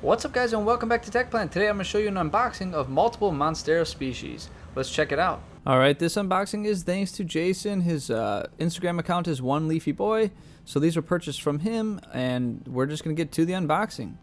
What's up guys and welcome back to TechPlan. Today I'm going to show you an unboxing of multiple Monstera species. Let's check it out. Alright, this unboxing is thanks to Jason. His Instagram account is One Leafy Boy. So these were purchased from him and we're just going to get to the unboxing.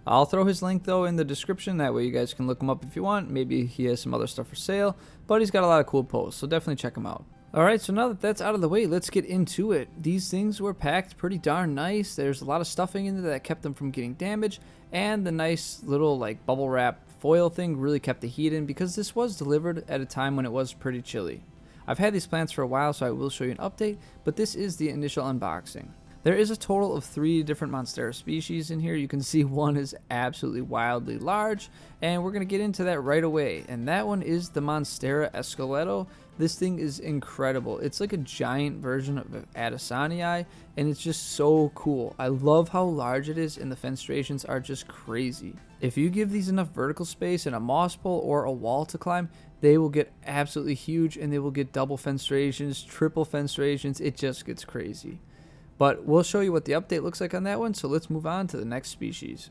I'll throw his link though in the description, that way you guys can look him up if you want. Maybe he has some other stuff for sale, but he's got a lot of cool posts, so definitely check him out. Alright, so now that that's out of the way, let's get into it. These things were packed pretty darn nice. There's a lot of stuffing in there that kept them from getting damaged, and the nice little like bubble wrap foil thing really kept the heat in because this was delivered at a time when it was pretty chilly. I've had these plants for a while, so I will show you an update, but this is the initial unboxing. There is a total of 3 different Monstera species in here. You can see one is absolutely wildly large, and we're going to get into that right away. And that one is the Monstera Escaletto. This thing is incredible. It's like a giant version of Atreum, and it's just so cool. I love how large it is, and the fenestrations are just crazy. If you give these enough vertical space and a moss pole or a wall to climb, they will get absolutely huge, and they will get double fenestrations, triple fenestrations. It just gets crazy. But we'll show you what the update looks like on that one, so let's move on to the next species.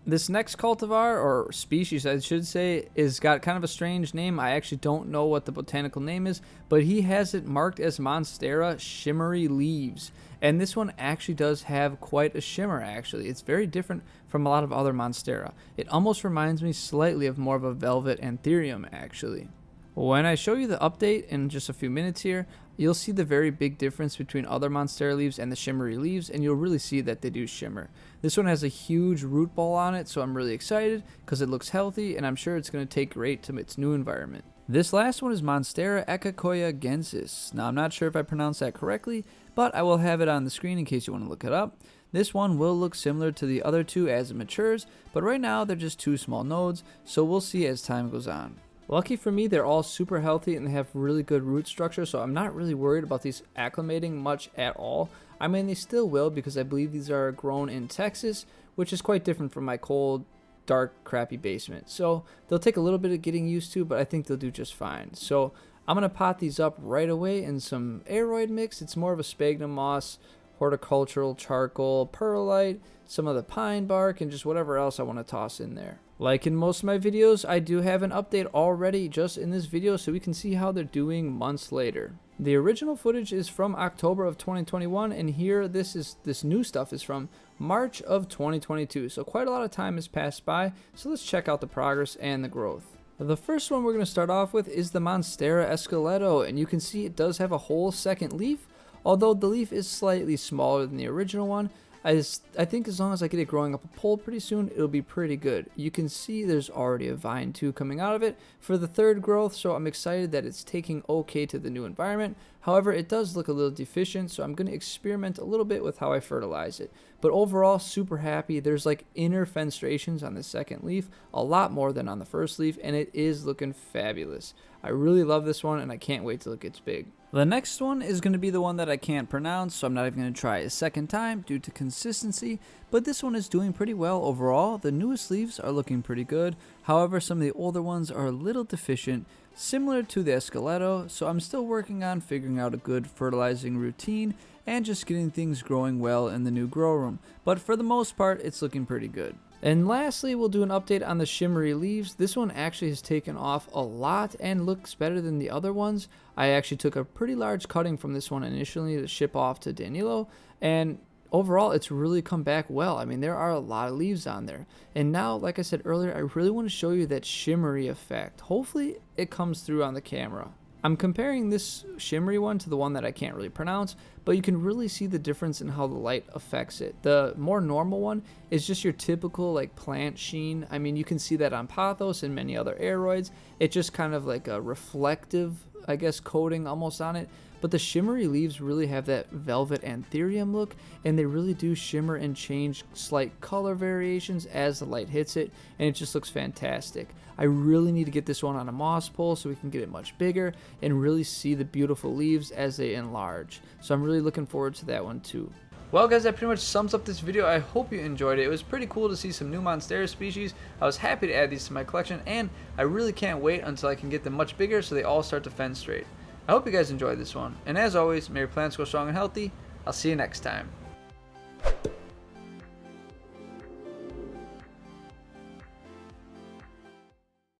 This next cultivar, or species I should say, is got kind of a strange name. I actually don't know what the botanical name is, but he has it marked as Monstera Shimmery Leaves. And this one actually does have quite a shimmer actually. It's very different from a lot of other Monstera. It almost reminds me slightly of more of a velvet Atreum actually. When I show you the update in just a few minutes here, you'll see the very big difference between other Monstera leaves and the Shimmery Leaves, and you'll really see that they do shimmer. This one has a huge root ball on it, so I'm really excited because it looks healthy, and I'm sure it's going to take great to its new environment. This last one is Monstera acacoyaguensis. Now, I'm not sure if I pronounced that correctly, but I will have it on the screen in case you want to look it up. This one will look similar to the other two as it matures, but right now they're just 2 small nodes, so we'll see as time goes on. Lucky for me, they're all super healthy and they have really good root structure, so I'm not really worried about these acclimating much at all. I mean, they still will because I believe these are grown in Texas, which is quite different from my cold, dark, crappy basement. So they'll take a little bit of getting used to, but I think they'll do just fine. So I'm going to pot these up right away in some aeroid mix. It's more of a sphagnum moss, horticultural charcoal, perlite, some of the pine bark, and just whatever else I want to toss in there. Like in most of my videos, I do have an update already just in this video so we can see how they're doing months later. The original footage is from October of 2021, and here this new stuff is from March of 2022. So quite a lot of time has passed by, so let's check out the progress and the growth. The first one we're going to start off with is the Monstera Escaletto, and you can see it does have a whole second leaf, although the leaf is slightly smaller than the original one. I think as long as I get it growing up a pole pretty soon, it'll be pretty good. You can see there's already a vine too coming out of it for the third growth, so I'm excited that it's taking okay to the new environment. However, it does look a little deficient, so I'm going to experiment a little bit with how I fertilize it. But overall, super happy. There's like inner fenestrations on the second leaf, a lot more than on the first leaf, and it is looking fabulous. I really love this one, and I can't wait till it gets big. The next one is going to be the one that I can't pronounce, so I'm not even going to try a second time due to consistency, but this one is doing pretty well overall. The newest leaves are looking pretty good, however some of the older ones are a little deficient, similar to the Escaletto, so I'm still working on figuring out a good fertilizing routine and just getting things growing well in the new grow room, but for the most part it's looking pretty good. And lastly, we'll do an update on the Shimmery Leaves. This one actually has taken off a lot and looks better than the other ones. I actually took a pretty large cutting from this one initially to ship off to Danilo, and overall it's really come back well. I mean, there are a lot of leaves on there. And now, like I said earlier, I really want to show you that shimmery effect. Hopefully it comes through on the camera. I'm comparing this shimmery one to the one that I can't really pronounce, but you can really see the difference in how the light affects it. The more normal one is just your typical like plant sheen. I mean, you can see that on pothos and many other aeroids. It's just kind of like a reflective, I guess, coating almost on it. But the Shimmery Leaves really have that velvet Atreum look, and they really do shimmer and change slight color variations as the light hits it, and it just looks fantastic. I really need to get this one on a moss pole so we can get it much bigger and really see the beautiful leaves as they enlarge. So I'm really looking forward to that one too. Well guys, that pretty much sums up this video. I hope you enjoyed it. It was pretty cool to see some new Monstera species. I was happy to add these to my collection, and I really can't wait until I can get them much bigger so they all start to fenestrate. I hope you guys enjoyed this one, and as always, may your plants grow strong and healthy. I'll see you next time.